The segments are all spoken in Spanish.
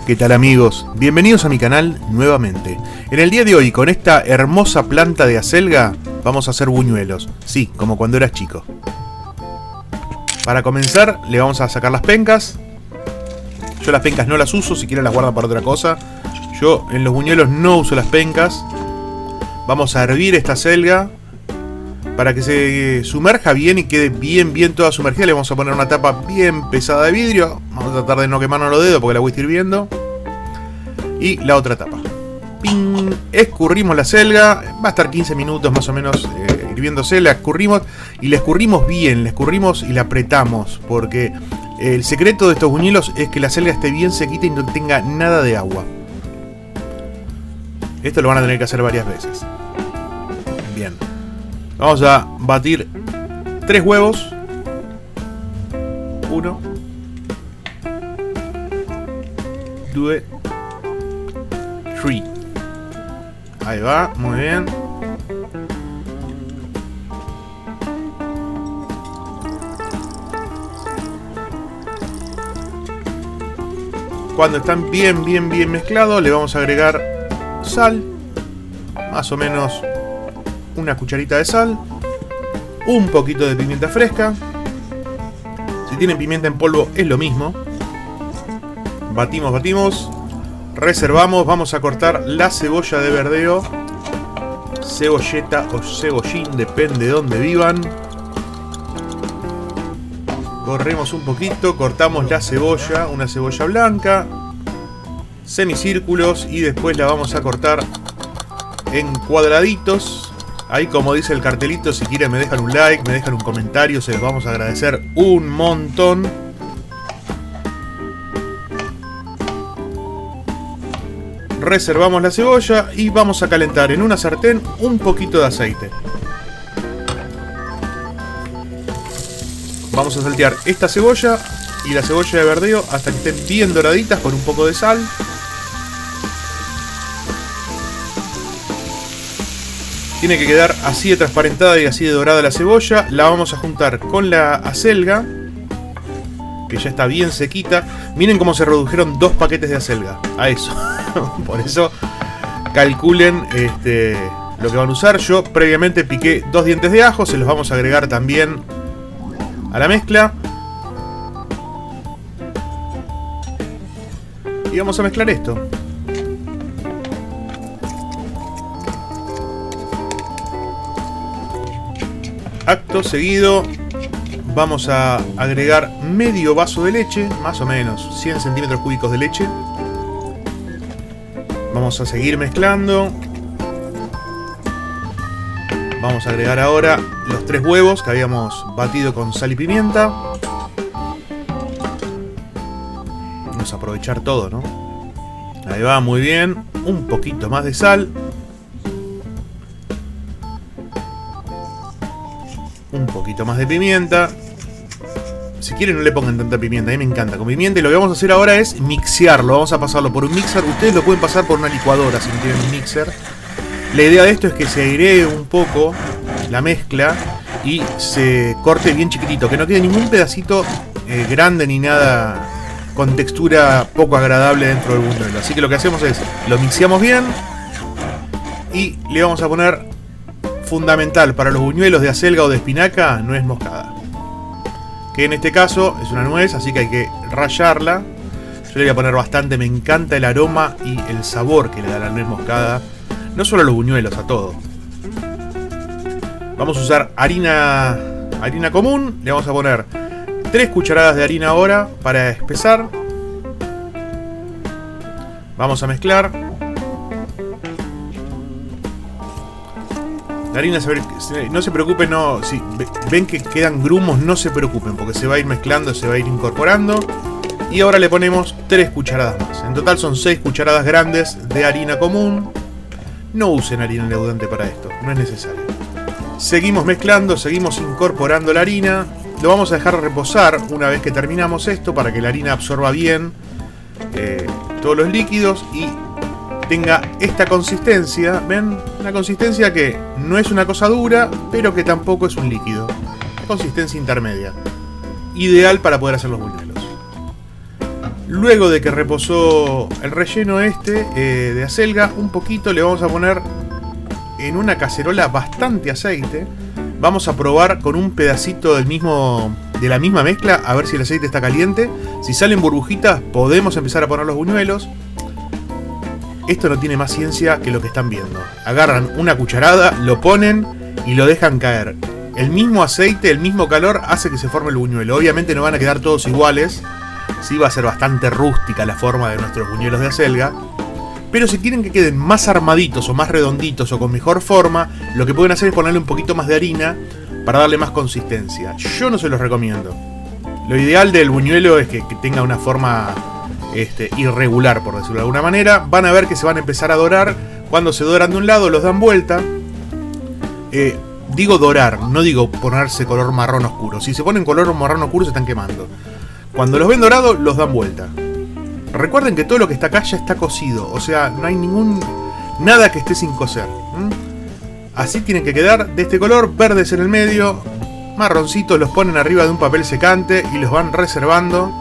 ¿Qué tal amigos? Bienvenidos a mi canal nuevamente. En el día de hoy, con esta hermosa planta de acelga, vamos a hacer buñuelos. Sí, como cuando eras chico. Para comenzar, le vamos a sacar las pencas. Yo las pencas no las uso, si quieren las guardan para otra cosa. Yo en los buñuelos no uso las pencas. Vamos a hervir esta acelga para que se sumerja bien y quede bien toda sumergida. Le vamos a poner una tapa bien pesada de vidrio. Vamos a tratar de no quemarnos los dedos porque la voy a estar hirviendo. Y la otra tapa. ¡Ping! Escurrimos la acelga. Va a estar 15 minutos más o menos hirviéndose. La escurrimos y la escurrimos bien. La escurrimos y la apretamos. Porque el secreto de estos buñuelos es que la acelga esté bien sequita y no tenga nada de agua. Esto lo van a tener que hacer varias veces. Bien. Vamos a batir 3 huevos. 1, 2, 3. Ahí va, muy bien. Cuando están bien mezclados, le vamos a agregar sal. Más o menos una cucharita de sal, un poquito de pimienta fresca. Si tienen pimienta en polvo es lo mismo. Batimos, reservamos. Vamos a cortar la cebolla de verdeo, cebolleta o cebollín, depende de donde vivan. Corremos un poquito, cortamos la cebolla, una cebolla blanca, semicírculos, y después la vamos a cortar en cuadraditos. Ahí, como dice el cartelito, si quieren me dejan un like, me dejan un comentario, se los vamos a agradecer un montón. Reservamos la cebolla y vamos a calentar en una sartén un poquito de aceite. Vamos a saltear esta cebolla y la cebolla de verdeo hasta que estén bien doraditas con un poco de sal. Tiene que quedar así de transparentada y así de dorada la cebolla. La vamos a juntar con la acelga, que ya está bien sequita. Miren cómo se redujeron 2 paquetes de acelga a eso. Por eso calculen lo que van a usar. Yo previamente piqué 2 dientes de ajo. Se los vamos a agregar también a la mezcla. Y vamos a mezclar esto. Acto seguido vamos a agregar medio vaso de leche, más o menos 100 centímetros cúbicos de leche. Vamos a seguir mezclando. Vamos a agregar ahora los 3 huevos que habíamos batido con sal y pimienta. Vamos a aprovechar todo, ¿no? Ahí va, muy bien. Un poquito más de sal. Un poquito más de pimienta. Si quieren no le pongan tanta pimienta, a mí me encanta con pimienta. Y lo que vamos a hacer ahora es mixearlo. Vamos a pasarlo por un mixer. Ustedes lo pueden pasar por una licuadora si no tienen un mixer. La idea de esto es que se airee un poco la mezcla y se corte bien chiquitito, que no quede ningún pedacito grande ni nada con textura poco agradable dentro del buñuelo. Así que lo que hacemos es lo mixeamos bien y le vamos a poner, fundamental para los buñuelos de acelga o de espinaca, nuez moscada, que en este caso es una nuez, así que hay que rallarla. Yo le voy a poner bastante, me encanta el aroma y el sabor que le da la nuez moscada, no solo a los buñuelos, a todo. Vamos a usar harina común. Le vamos a poner 3 cucharadas de harina ahora para espesar. Vamos a mezclar. La harina, no se preocupen, no, si ven que quedan grumos, no se preocupen, porque se va a ir mezclando, se va a ir incorporando. Y ahora le ponemos 3 cucharadas más. En total son 6 cucharadas grandes de harina común. No usen harina leudante para esto, no es necesario. Seguimos mezclando, seguimos incorporando la harina. Lo vamos a dejar reposar una vez que terminamos esto para que la harina absorba bien todos los líquidos y tenga esta consistencia. ¿Ven? Una consistencia que no es una cosa dura, pero que tampoco es un líquido. Consistencia intermedia. Ideal para poder hacer los buñuelos. Luego de que reposó el relleno de acelga, un poquito le vamos a poner en una cacerola bastante aceite. Vamos a probar con un pedacito de la misma mezcla, a ver si el aceite está caliente. Si salen burbujitas, podemos empezar a poner los buñuelos. Esto no tiene más ciencia que lo que están viendo. Agarran una cucharada, lo ponen y lo dejan caer. El mismo aceite, el mismo calor hace que se forme el buñuelo. Obviamente no van a quedar todos iguales. Sí va a ser bastante rústica la forma de nuestros buñuelos de acelga. Pero si quieren que queden más armaditos o más redonditos o con mejor forma, lo que pueden hacer es ponerle un poquito más de harina para darle más consistencia. Yo no se los recomiendo. Lo ideal del buñuelo es que tenga una forma irregular, por decirlo de alguna manera. Van a ver que se van a empezar a dorar. Cuando se doran de un lado, los dan vuelta. Digo dorar, no digo ponerse color marrón oscuro. Si se ponen color marrón oscuro, se están quemando. Cuando los ven dorados, los dan vuelta. Recuerden que todo lo que está acá ya está cocido. O sea, no hay nada que esté sin cocer. Así tienen que quedar, de este color, verdes en el medio, marroncitos, los ponen arriba de un papel secante y los van reservando.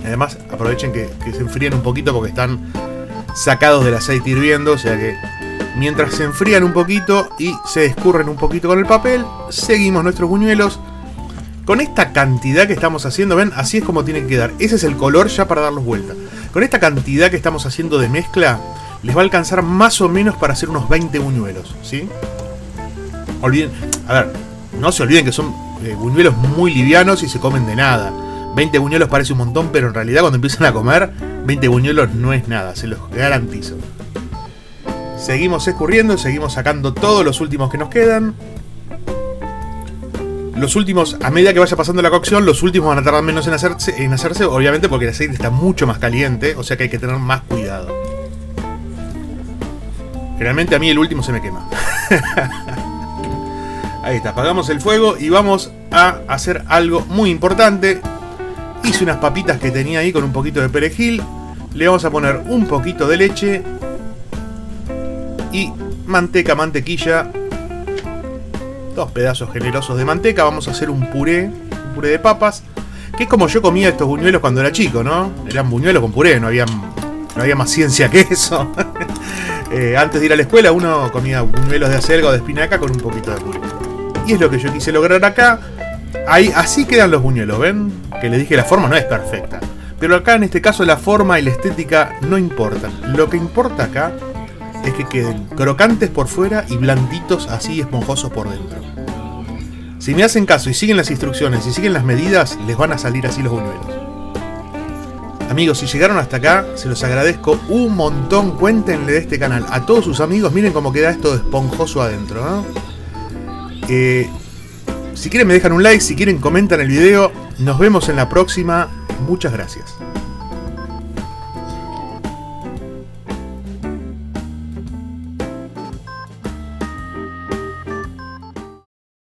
Además, aprovechen que se enfríen un poquito porque están sacados del aceite hirviendo. O sea que mientras se enfrían un poquito y se escurren un poquito con el papel, seguimos nuestros buñuelos. Con esta cantidad que estamos haciendo, ven, así es como tienen que quedar. Ese es el color ya para darlos vuelta. Con esta cantidad que estamos haciendo de mezcla, les va a alcanzar más o menos para hacer unos 20 buñuelos, ¿sí? No se olviden que son buñuelos muy livianos y se comen de nada. 20 buñuelos parece un montón, pero en realidad cuando empiezan a comer, 20 buñuelos no es nada, se los garantizo. Seguimos escurriendo, seguimos sacando todos los últimos que nos quedan. Los últimos, a medida que vaya pasando la cocción, los últimos van a tardar menos en hacerse, obviamente porque el aceite está mucho más caliente, o sea que hay que tener más cuidado. Generalmente a mí el último se me quema. Ahí está, apagamos el fuego y vamos a hacer algo muy importante. Hice unas papitas que tenía ahí con un poquito de perejil. Le vamos a poner un poquito de leche y mantequilla. 2 pedazos generosos de manteca. Vamos a hacer un puré de papas, que es como yo comía estos buñuelos cuando era chico, ¿no? Eran buñuelos con puré, no había más ciencia que eso. Antes de ir a la escuela uno comía buñuelos de acelga o de espinaca con un poquito de puré. Y es lo que yo quise lograr acá. Así quedan los buñuelos, ¿ven? Que les dije, la forma no es perfecta. Pero acá en este caso la forma y la estética no importan. Lo que importa acá es que queden crocantes por fuera y blanditos así esponjosos por dentro. Si me hacen caso y siguen las instrucciones y siguen las medidas, les van a salir así los buñuelos. Amigos, si llegaron hasta acá, se los agradezco un montón. Cuéntenle de este canal a todos sus amigos. Miren cómo queda esto esponjoso adentro, ¿no? Si quieren me dejan un like, si quieren comentan el video. Nos vemos en la próxima. Muchas gracias.